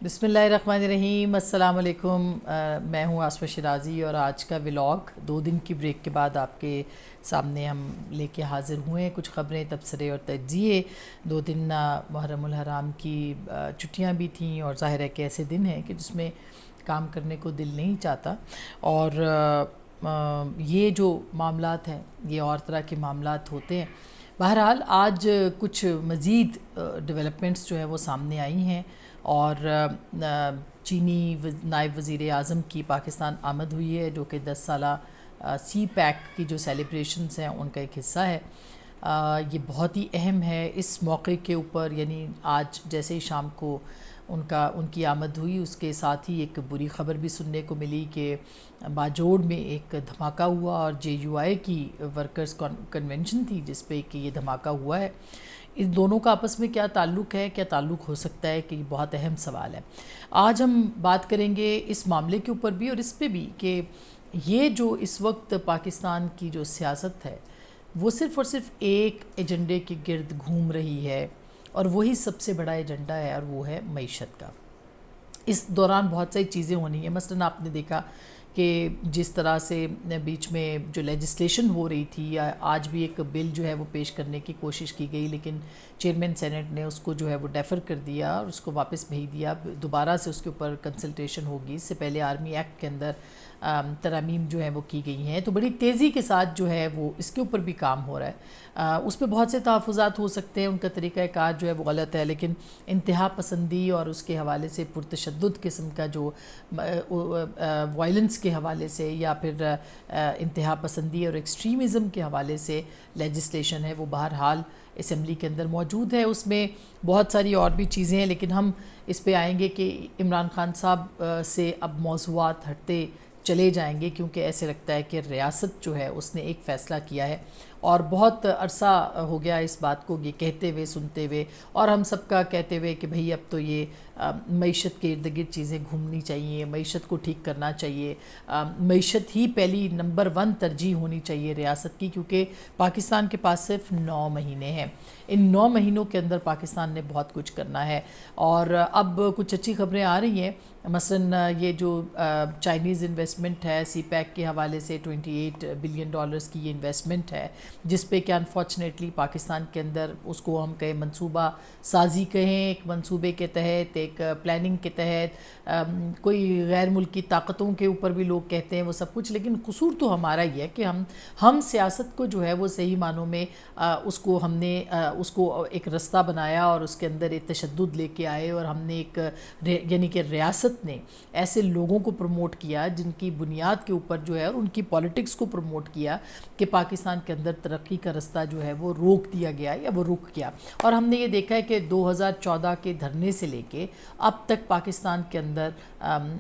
بسم اللہ الرحمن الرحیم، السلام علیکم۔ میں ہوں آصفہ شیرازی اور آج کا ولاگ 2 دن کی بریک کے بعد آپ کے سامنے ہم لے کے حاضر ہوئے ہیں۔ کچھ خبریں، تبصرے اور تجزیے۔ 2 دن محرم الحرام کی چھٹیاں بھی تھیں اور ظاہر ہے کہ ایسے دن ہیں کہ جس میں کام کرنے کو دل نہیں چاہتا، اور یہ جو معاملات ہیں یہ اور طرح کے معاملات ہوتے ہیں۔ بہرحال آج کچھ مزید ڈیولپمنٹس جو ہیں وہ سامنے آئی ہیں، اور چینی نائب وزیر اعظم کی پاکستان آمد ہوئی ہے، جو کہ 10 سالہ سی پیک کی جو سیلیبریشنز ہیں ان کا ایک حصہ ہے۔ یہ بہت ہی اہم ہے اس موقع کے اوپر، یعنی آج جیسے ہی شام کو ان کی آمد ہوئی، اس کے ساتھ ہی ایک بری خبر بھی سننے کو ملی کہ باجوڑ میں ایک دھماکہ ہوا، اور جے یو آئی کی ورکرز کنونشن تھی جس پہ کہ یہ دھماکہ ہوا ہے۔ ان دونوں کا آپس میں کیا تعلق ہے، کیا تعلق ہو سکتا ہے، کہ یہ بہت اہم سوال ہے۔ آج ہم بات کریں گے اس معاملے کے اوپر بھی اور اس پہ بھی کہ یہ جو اس وقت پاکستان کی جو سیاست ہے وہ صرف اور صرف ایک ایجنڈے کے گرد گھوم رہی ہے، اور وہی سب سے بڑا ایجنڈا ہے، اور وہ ہے معیشت کا۔ اس دوران بہت ساری چیزیں ہونی ہیں، مثلاً آپ نے دیکھا کہ جس طرح سے بیچ میں جو لیجسلیشن ہو رہی تھی، آج بھی ایک بل جو ہے وہ پیش کرنے کی کوشش کی گئی، لیکن چیئرمین سینٹ نے اس کو جو ہے وہ ڈیفر کر دیا اور اس کو واپس بھیج دیا۔ دوبارہ سے اس کے اوپر کنسلٹیشن ہوگی۔ اس سے پہلے آرمی ایکٹ کے اندر ترامیم جو ہیں وہ کی گئی ہیں، تو بڑی تیزی کے ساتھ جو ہے وہ اس کے اوپر بھی کام ہو رہا ہے۔ اس پہ بہت سے تحفظات ہو سکتے ہیں، ان کا طریقہ کار جو ہے وہ غلط ہے، لیکن انتہا پسندی اور اس کے حوالے سے پرتشدد قسم کا جو وائلنس کے حوالے سے، یا پھر انتہا پسندی اور ایکسٹریمزم کے حوالے سے لیجسلیشن ہے، وہ بہرحال اسمبلی کے اندر موجود ہے۔ اس میں بہت ساری اور بھی چیزیں ہیں، لیکن ہم اس پہ آئیں گے کہ عمران خان صاحب سے اب موضوعات ہٹتے چلے جائیں گے، کیونکہ ایسے لگتا ہے کہ ریاست جو ہے اس نے ایک فیصلہ کیا ہے، اور بہت عرصہ ہو گیا اس بات کو یہ کہتے ہوئے، سنتے ہوئے، اور ہم سب کا کہتے ہوئے کہ بھئی اب تو یہ معیشت کے ارد گرد چیزیں گھومنی چاہیے، معیشت کو ٹھیک کرنا چاہیے، معیشت ہی پہلی نمبر 1 ترجیح ہونی چاہیے ریاست کی، کیونکہ پاکستان کے پاس صرف 9 مہینے ہیں۔ ان 9 مہینوں کے اندر پاکستان نے بہت کچھ کرنا ہے، اور اب کچھ اچھی خبریں آ رہی ہیں۔ مثلاً یہ جو چائنیز انویسٹمنٹ ہے سی پیک کے حوالے سے $28 بلین کی یہ انویسٹمنٹ ہے، جس پہ کہ انفارچونیٹلی پاکستان کے اندر اس کو ہم کہیں منصوبہ سازی کہیں، ایک منصوبے کے تحت، ایک پلاننگ کے تحت، کوئی غیر ملکی طاقتوں کے اوپر بھی لوگ کہتے ہیں وہ سب کچھ، لیکن قصور تو ہمارا ہی ہے کہ ہم سیاست کو جو ہے وہ صحیح معنوں میں اس کو ہم نے اس کو ایک رستہ بنایا، اور اس کے اندر ایک تشدد لے کے آئے، اور ہم نے ایک یعنی کہ ریاست نے ایسے لوگوں کو پروموٹ کیا جن کی بنیاد کے اوپر جو ہے، اور ان کی پالیٹکس کو پروموٹ کیا کہ پاکستان کے اندر ترقی کا رستہ جو ہے وہ روک دیا گیا یا وہ رک گیا۔ اور ہم نے یہ دیکھا ہے کہ 2014 کے دھرنے سے لے کے اب تک پاکستان کے اندر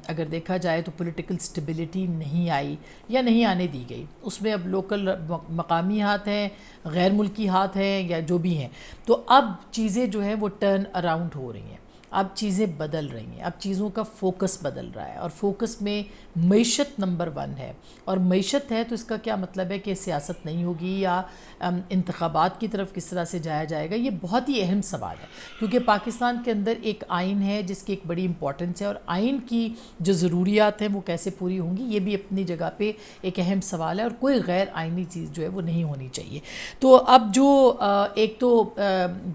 اگر دیکھا جائے تو پولیٹیکل سٹیبلٹی نہیں آئی یا نہیں آنے دی گئی۔ اس میں اب لوکل مقامی ہاتھ ہیں، غیر ملکی ہاتھ ہیں، یا جو بھی ہیں، تو اب چیزیں جو ہیں وہ ٹرن اراؤنڈ ہو رہی ہیں، اب چیزیں بدل رہی ہیں، اب چیزوں کا فوکس بدل رہا ہے، اور فوکس میں معیشت نمبر 1 ہے۔ اور معیشت ہے تو اس کا کیا مطلب ہے کہ سیاست نہیں ہوگی، یا انتخابات کی طرف کس طرح سے جایا جائے گا؟ یہ بہت ہی اہم سوال ہے، کیونکہ پاکستان کے اندر ایک آئین ہے جس کی ایک بڑی امپورٹنس ہے، اور آئین کی جو ضروریات ہیں وہ کیسے پوری ہوں گی، یہ بھی اپنی جگہ پہ ایک اہم سوال ہے، اور کوئی غیر آئینی چیز جو ہے وہ نہیں ہونی چاہیے۔ تو اب جو ایک تو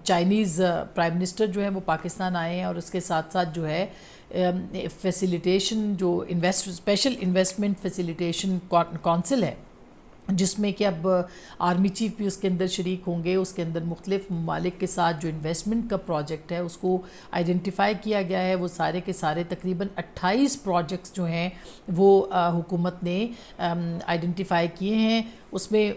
چائنیز پرائم منسٹر جو ہے وہ پاکستان آئے ہیں، اور اس کے ساتھ ساتھ جو ہے فیسیلیٹیشن جو اسپیشل انویسٹمنٹ فیسیلیٹیشن کونسل ہے، جس میں کہ اب آرمی چیف بھی اس کے اندر شریک ہوں گے۔ اس کے اندر مختلف ممالک کے ساتھ جو انویسٹمنٹ کا پروجیکٹ ہے اس کو آئیڈینٹیفائی کیا گیا ہے۔ وہ سارے کے سارے تقریباً 28 پروجیکٹس جو ہیں وہ حکومت نے آئیڈینٹیفائی کیے ہیں۔ اس میں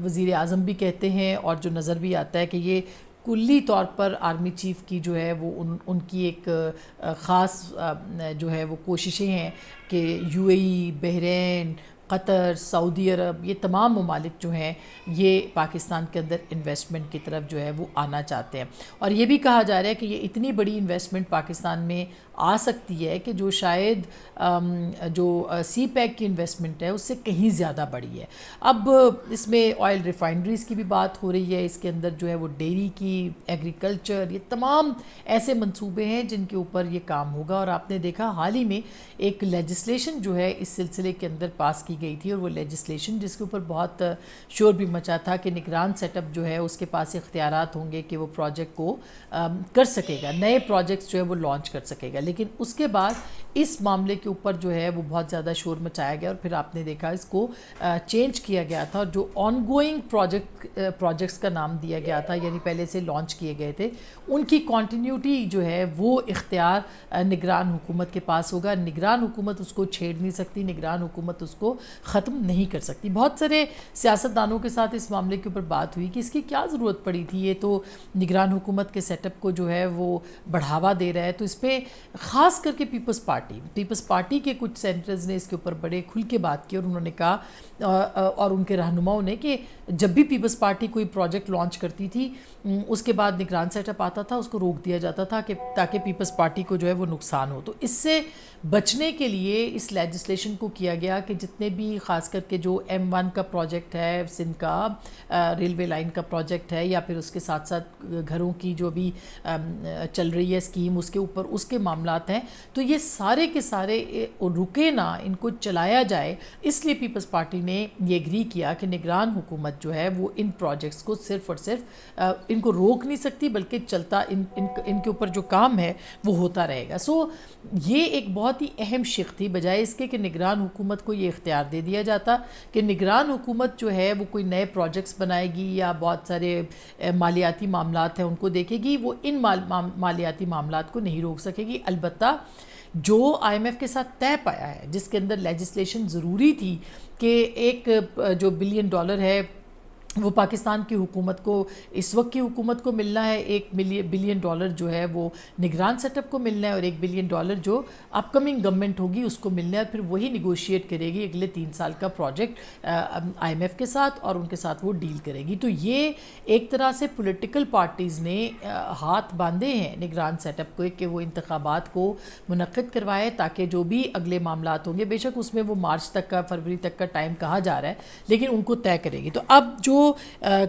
وزیر اعظم بھی کہتے ہیں، اور جو نظر بھی آتا ہے کہ یہ کلی طور پر آرمی چیف کی جو ہے وہ ان کی ایک خاص جو ہے وہ کوششیں ہیں کہ یو اے ای، بحرین، قطر، سعودی عرب، یہ تمام ممالک جو ہیں یہ پاکستان کے اندر انویسٹمنٹ کی طرف جو ہے وہ آنا چاہتے ہیں، اور یہ بھی کہا جا رہا ہے کہ یہ اتنی بڑی انویسٹمنٹ پاکستان میں آ سکتی ہے کہ جو شاید جو سی پیک کی انویسٹمنٹ ہے اس سے کہیں زیادہ بڑی ہے۔ اب اس میں آئل ریفائنریز کی بھی بات ہو رہی ہے، اس کے اندر جو ہے وہ ڈیری کی، ایگریکلچر، یہ تمام ایسے منصوبے ہیں جن کے اوپر یہ کام ہوگا۔ اور آپ نے دیکھا حال ہی میں ایک لیجسلیشن جو ہے اس سلسلے کے اندر پاس کی گئی تھی، اور وہ لیجسلیشن جس کے اوپر بہت شور بھی مچا تھا کہ نگران سیٹ اپ جو ہے اس کے پاس اختیارات ہوں گے کہ وہ پروجیکٹ کو کر سکے گا، نئے پروجیکٹس جو ہے وہ لانچ کر سکے گا، لیکن اس کے بعد اس معاملے کے اوپر جو ہے وہ بہت زیادہ شور مچایا گیا، اور پھر آپ نے دیکھا اس کو چینج کیا گیا تھا، اور جو آن گوئنگ پروجیکٹس کا نام دیا گیا تھا، یعنی پہلے سے لانچ کیے گئے تھے، ان کی کنٹینیوٹی جو ہے وہ اختیار نگران حکومت کے پاس ہوگا۔ نگران حکومت اس کو چھیڑ نہیں سکتی، نگران حکومت اس کو ختم نہیں کر سکتی۔ بہت سارے سیاستدانوں کے ساتھ اس معاملے کے اوپر بات ہوئی کہ اس کی کیا ضرورت پڑی تھی، یہ تو نگران حکومت کے سیٹ اپ کو جو ہے وہ بڑھاوا دے رہا ہے۔ تو اس پہ خاص کر کے پیپلز پارٹی کے کچھ سینیٹرز نے اس کے اوپر بڑے کھل کے بات کی، اور انہوں نے کہا اور ان کے رہنماؤں نے کہ جب بھی پیپلز پارٹی کوئی پروجیکٹ لانچ کرتی تھی اس کے بعد نگران سیٹ اپ آتا تھا، اس کو روک دیا جاتا تھا کہ تاکہ پیپلز پارٹی کو جو ہے وہ نقصان ہو۔ تو اس سے بچنے کے لیے اس لیجسلیشن کو کیا گیا کہ جتنے بھی خاص کر کے جو M1 کا پروجیکٹ ہے، سندھ کا ریلوے لائن کا پروجیکٹ ہے، یا پھر اس کے ساتھ ساتھ گھروں کی جو بھی چل رہی ہے اسکیم، اس کے اوپر اس کے معاملات ہیں، تو یہ سارے کے سارے رکے نہ، ان کو چلایا جائے۔ اس لیے پیپلز پارٹی نے یہ ایگری کیا کہ نگران حکومت جو ہے وہ ان پروجیکٹس کو صرف اور صرف ان کو روک نہیں سکتی، بلکہ چلتا ان کے اوپر جو کام ہے وہ ہوتا رہے گا۔ سو یہ ایک بہت ہی اہم شق تھی، بجائے اس کے کہ نگران حکومت کو یہ اختیار دے دیا جاتا کہ نگران حکومت جو ہے وہ کوئی نئے پروجیکٹس بنائے گی یا بہت سارے مالیاتی معاملات ہیں ان کو دیکھے گی، وہ ان مالیاتی معاملات کو نہیں روک سکے گی۔ البتہ جو IMF کے ساتھ طے پایا ہے، جس کے اندر لیجسلیشن ضروری تھی کہ ایک جو $1 بلین ہے وہ پاکستان کی حکومت کو، اس وقت کی حکومت کو ملنا ہے، $1 بلین جو ہے وہ نگران سیٹ اپ کو ملنا ہے، اور $1 بلین جو اپ کمنگ گورنمنٹ ہوگی اس کو ملنا ہے، پھر وہی نیگوشیٹ کرے گی اگلے 3 سال کا پروجیکٹ IMF کے ساتھ، اور ان کے ساتھ وہ ڈیل کرے گی۔ تو یہ ایک طرح سے پولیٹیکل پارٹیز نے ہاتھ باندھے ہیں نگران سیٹ اپ کو کہ وہ انتخابات کو منعقد کروائے، تاکہ جو بھی اگلے معاملات ہوں گے، بے شک اس میں وہ مارچ تک کا، فروری تک کا ٹائم کہا جا رہا ہے، لیکن ان کو طے کرے گی۔ تو اب جو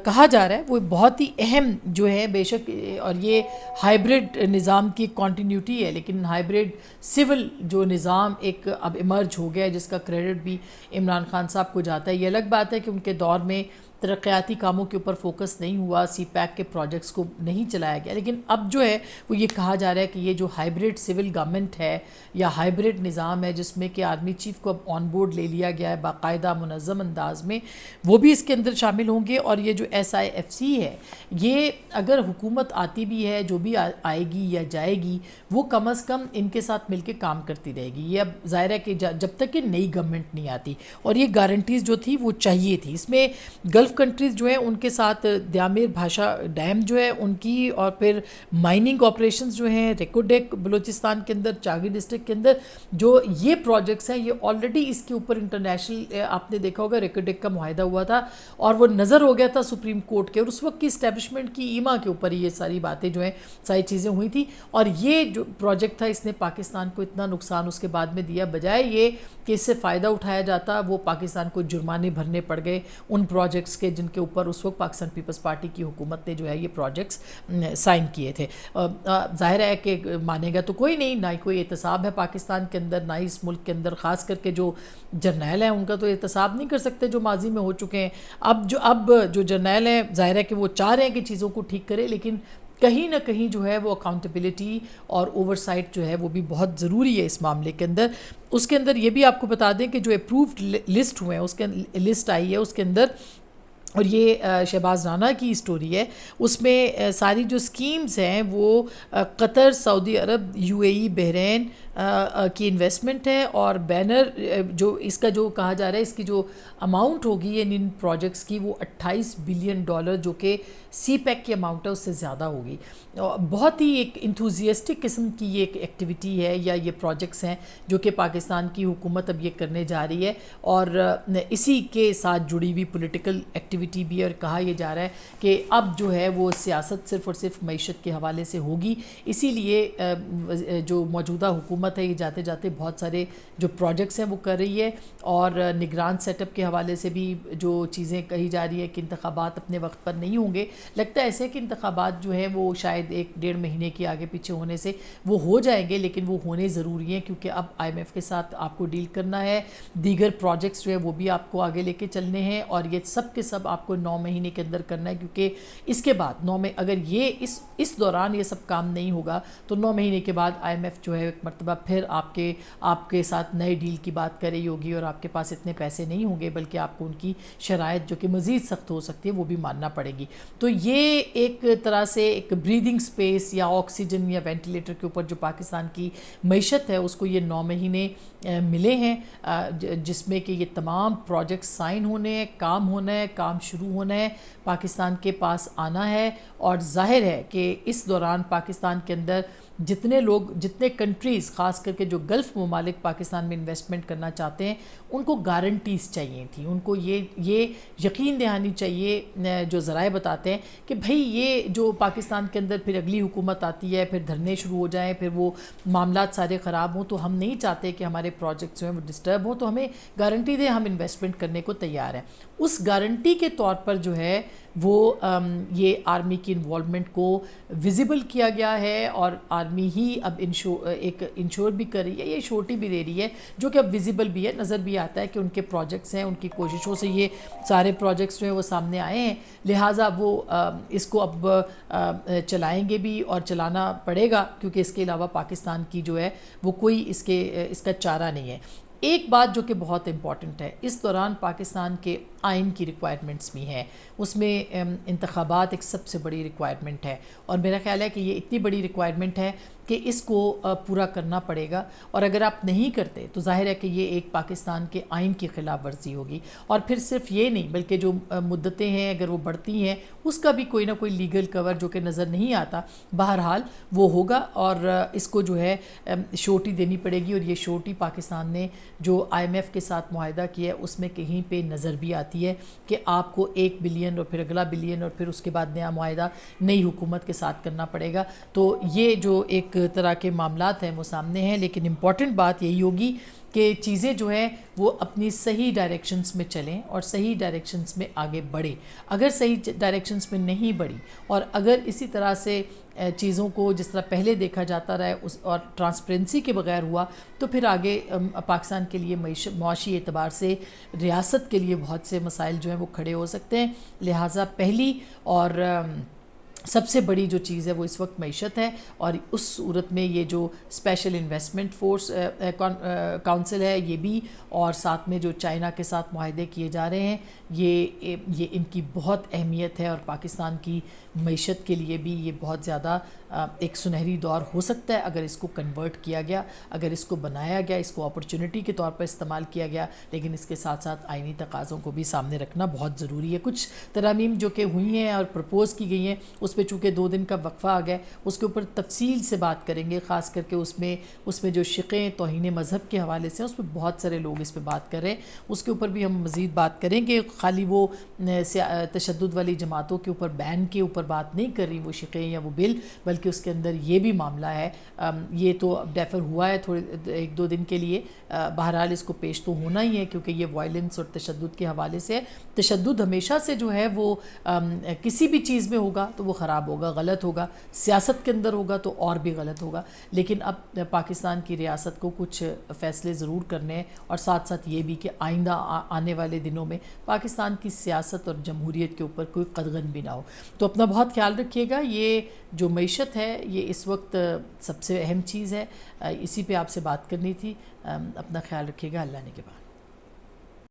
کہا جا رہا ہے وہ بہت ہی اہم جو ہے، بے شک، اور یہ ہائیبرڈ نظام کی کنٹینیوٹی ہے، لیکن ہائیبرڈ سول جو نظام ایک اب ایمرج ہو گیا ہے، جس کا کریڈٹ بھی عمران خان صاحب کو جاتا ہے۔ یہ الگ بات ہے کہ ان کے دور میں ترقیاتی کاموں کے اوپر فوکس نہیں ہوا، سی پیک کے پروجیکٹس کو نہیں چلایا گیا، لیکن اب جو ہے وہ یہ کہا جا رہا ہے کہ یہ جو ہائیبرڈ سول گورنمنٹ ہے یا ہائیبرڈ نظام ہے، جس میں کہ آرمی چیف کو اب آن بورڈ لے لیا گیا ہے باقاعدہ منظم انداز میں، وہ بھی اس کے اندر شامل ہوں گے۔ اور یہ جو SIFC ہے، یہ اگر حکومت آتی بھی ہے، جو بھی آئے گی یا جائے گی، وہ کم از کم ان کے ساتھ مل کے کام کرتی رہے گی۔ یہ اب ظاہر ہے کہ جب تک کہ نئی گورنمنٹ نہیں آتی، اور یہ گارنٹیز جو تھی وہ چاہیے تھی۔ اس میں گلف کنٹریز جو ہیں ان کے ساتھ دیامیر بھاشا ڈیم جو ہے ان کی، اور پھر مائننگ آپریشنز جو ہیں ریکوڈیک بلوچستان کے اندر، چاگی ڈسٹرکٹ کے اندر جو یہ پروجیکٹس ہیں، یہ آلریڈی اس کے اوپر انٹرنیشنل آپ نے دیکھا ہوگا ریکوڈیک کا معاہدہ ہوا تھا، اور وہ نظر ہو گیا تھا سپریم کورٹ کے، اور اس وقت کی اسٹیبلشمنٹ کی ایما کے اوپر یہ ساری باتیں جو ہیں، ساری چیزیں ہوئی تھی۔ اور یہ جو پروجیکٹ تھا اس نے پاکستان کو اتنا نقصان اس کے بعد میں دیا، بجائے یہ کہ اس سے فائدہ اٹھایا جاتا، وہ پاکستان کو جرمانے بھرنے پڑ گئے ان پروجیکٹس کے جن کے اوپر اس وقت پاکستان پیپلز پارٹی کی حکومت نے جو ہے یہ پروجیکٹس سائن کیے تھے۔ ظاہر ہے کہ مانے گا تو کوئی نہیں، نہ ہی کوئی احتساب ہے پاکستان کے اندر، نہ ہی اس ملک کے اندر، خاص کر کے جو جرنیل ہیں ان کا تو احتساب نہیں کر سکتے جو ماضی میں ہو چکے ہیں۔ اب جو جرنیل ہیں ظاہر ہے کہ وہ چاہ رہے ہیں کہ چیزوں کو ٹھیک کرے، لیکن کہیں نہ کہیں جو ہے وہ اکاؤنٹیبلٹی اور اوور سائٹ جو ہے وہ بھی بہت ضروری ہے اس معاملے کے اندر۔ اس کے اندر یہ بھی آپ کو بتا دیں کہ جو اپرووڈ لسٹ ہوئے ہیں، اس کے لسٹ آئی ہے، اس کے اندر، اور یہ شہباز رانا کی اسٹوری ہے، اس میں ساری جو اسکیمز ہیں وہ قطر، سعودی عرب، UAE، بحرین، کی انویسٹمنٹ ہے، اور بینر جو اس کا جو کہا جا رہا ہے اس کی جو اماؤنٹ ہوگی ان پروجیکٹس کی وہ $28 بلین، جو کہ سی پیک کی اماؤنٹ ہے اس سے زیادہ ہوگی. بہت ہی ایک انتھوزیسٹک قسم کی یہ ایک ایکٹیویٹی ہے یا یہ پروجیکٹس ہیں جو کہ پاکستان کی حکومت اب یہ کرنے جا رہی ہے، اور اسی کے ساتھ جڑی ہوئی پولیٹیکل ایکٹیویٹی بھی ہے. اور کہا یہ جا رہا ہے کہ اب جو ہے وہ سیاست صرف اور صرف معیشت کے حوالے سے ہوگی. اسی لیے جو موجودہ حکومت ہے یہ جاتے جاتے بہت سارے جو پروجیکٹس ہیں وہ کر رہی ہے، اور نگران سیٹ اپ کے حوالے سے بھی جو چیزیں کہی جا رہی ہے کہ انتخابات اپنے وقت پر نہیں ہوں گے. لگتا ہے ایسے کہ انتخابات جو ہیں وہ شاید 1-1.5 مہینے کے آگے پیچھے ہونے سے وہ ہو جائیں گے، لیکن وہ ہونے ضروری ہیں کیونکہ اب IMF کے ساتھ آپ کو ڈیل کرنا ہے. دیگر پروجیکٹس جو ہے وہ بھی آپ کو آگے لے کے چلنے ہیں، اور یہ سب کے سب آپ کو 9 مہینے کے اندر کرنا ہے، کیونکہ اس کے بعد 9 میں اگر یہ اس دوران یہ سب کام نہیں ہوگا تو 9 مہینے کے بعد IMF جو ہے ایک مرتبہ پھر آپ کے ساتھ نئے ڈیل کی بات کر رہی ہوگی، اور آپ کے پاس اتنے پیسے نہیں ہوں گے، بلکہ آپ کو ان کی شرائط جو کہ مزید سخت ہو سکتی ہے وہ بھی ماننا پڑے گی. تو یہ ایک طرح سے ایک بریدنگ سپیس یا آکسیجن یا وینٹیلیٹر کے اوپر جو پاکستان کی معیشت ہے اس کو یہ 9 مہینے ملے ہیں، جس میں کہ یہ تمام پروجیکٹس سائن ہونے ہیں، کام ہونا ہے، کام شروع ہونا ہے، پاکستان کے پاس آنا ہے. اور ظاہر ہے کہ اس دوران پاکستان کے اندر جتنے کنٹریز خاص کر کے جو گلف ممالک پاکستان میں انویسٹمنٹ کرنا چاہتے ہیں ان کو گارنٹیز چاہیے تھیں، ان کو یہ یقین دہانی چاہیے جو ذرائع بتاتے ہیں کہ بھئی یہ جو پاکستان کے اندر پھر اگلی حکومت آتی ہے، پھر دھرنے شروع ہو جائیں، پھر وہ معاملات سارے خراب ہوں، تو ہم نہیں چاہتے کہ ہمارے پروجیکٹس جو ہیں وہ ڈسٹرب ہوں، تو ہمیں گارنٹی دیں، ہم انویسٹمنٹ کرنے کو تیار ہیں. اس گارنٹی کے طور پر جو ہے وہ یہ آرمی کی انوالومنٹ کو ویزیبل کیا گیا ہے، اور آرمی ہی اب انشور بھی کر رہی ہے، یہ شورٹی بھی دے رہی ہے جو کہ اب ویزیبل بھی ہے، نظر بھی آتا ہے کہ ان کے پروجیکٹس ہیں، ان کی کوششوں سے یہ سارے پروجیکٹس جو ہیں وہ سامنے آئے ہیں. لہٰذا وہ اس کو اب چلائیں گے بھی، اور چلانا پڑے گا، کیونکہ اس کے علاوہ پاکستان کی جو ہے وہ کوئی اس کا چارہ نہیں ہے. ایک بات جو کہ بہت امپورٹنٹ ہے، اس دوران پاکستان کے آئین کی ریکوائرمنٹس بھی ہیں، اس میں انتخابات ایک سب سے بڑی ریکوائرمنٹ ہے، اور میرا خیال ہے کہ یہ اتنی بڑی ریکوائرمنٹ ہے کہ اس کو پورا کرنا پڑے گا. اور اگر آپ نہیں کرتے تو ظاہر ہے کہ یہ ایک پاکستان کے آئین کی خلاف ورزی ہوگی. اور پھر صرف یہ نہیں بلکہ جو مدتیں ہیں اگر وہ بڑھتی ہیں اس کا بھی کوئی نہ کوئی لیگل کور جو کہ نظر نہیں آتا، بہرحال وہ ہوگا، اور اس کو جو ہے شورٹی دینی پڑے گی. اور یہ شورٹی پاکستان نے جو IMF کے ساتھ معاہدہ کیا ہے اس میں کہیں پہ نظر بھی آتی ہے کہ آپ کو 1 بلین اور پھر اگلا بلین اور پھر اس کے بعد نیا معاہدہ نئی حکومت کے ساتھ کرنا پڑے گا. تو یہ جو ایک طرح کے معاملات ہیں وہ سامنے ہیں، لیکن امپورٹنٹ بات یہی ہوگی کہ چیزیں جو ہیں وہ اپنی صحیح ڈائریکشنز میں چلیں اور صحیح ڈائریکشنز میں آگے بڑھیں. اگر صحیح ڈائریکشنز میں نہیں بڑھی اور اگر اسی طرح سے چیزوں کو جس طرح پہلے دیکھا جاتا رہا ہے اور ٹرانسپیرنسی کے بغیر ہوا، تو پھر آگے پاکستان کے لیے معاشی اعتبار سے ریاست کے لیے بہت سے مسائل جو ہیں وہ کھڑے ہو سکتے ہیں. لہٰذا پہلی اور سب سے بڑی جو چیز ہے وہ اس وقت معیشت ہے، اور اس صورت میں یہ جو اسپیشل انویسٹمنٹ فورس کونسل ہے یہ بھی، اور ساتھ میں جو چائنا کے ساتھ معاہدے کیے جا رہے ہیں یہ ان کی بہت اہمیت ہے، اور پاکستان کی معیشت کے لیے بھی یہ بہت زیادہ ایک سنہری دور ہو سکتا ہے اگر اس کو کنورٹ کیا گیا، اگر اس کو بنایا گیا، اس کو اپرچونٹی کے طور پر استعمال کیا گیا. لیکن اس کے ساتھ ساتھ آئینی تقاضوں کو بھی سامنے رکھنا بہت ضروری ہے. کچھ ترامیم جو کہ ہوئی ہیں اور پرپوز کی گئی ہیں اس پہ چونکہ 2 دن کا وقفہ آ گیا، اس کے اوپر تفصیل سے بات کریں گے، خاص کر کے اس میں جو شقیں توہین مذہب کے حوالے سے اس پہ بہت سارے لوگ اس پہ بات کر رہے ہیں، اس کے اوپر بھی ہم مزید بات کریں گے. خالی وہ تشدد والی جماعتوں کے اوپر بین کے اوپر بات نہیں کر رہی وہ شقیں یا وہ بل، بلکہ اس کے اندر یہ بھی معاملہ ہے. یہ تو ڈیفر ہوا ہے تھوڑے 1-2 دن کے لیے، بہرحال اس کو پیش تو ہونا ہی ہے کیونکہ یہ وائلنس اور تشدد کے حوالے سے ہے. تشدد ہمیشہ سے جو ہے وہ کسی بھی چیز میں ہوگا تو وہ خراب ہوگا، غلط ہوگا، سیاست کے اندر ہوگا تو اور بھی غلط ہوگا. لیکن اب پاکستان کی ریاست کو کچھ فیصلے ضرور کرنے ہیں، اور ساتھ ساتھ یہ بھی کہ آئندہ آنے والے دنوں میں پاکستان کی سیاست اور جمہوریت کے اوپر کوئی قدغن بھی نہ ہو. تو اپنا بہت خیال رکھیے گا. یہ جو معیشت ہے یہ اس وقت سب سے اہم چیز ہے، اسی پہ آپ سے بات کرنی تھی. اپنا خیال رکھیے گا. اللہ نے کے بعد.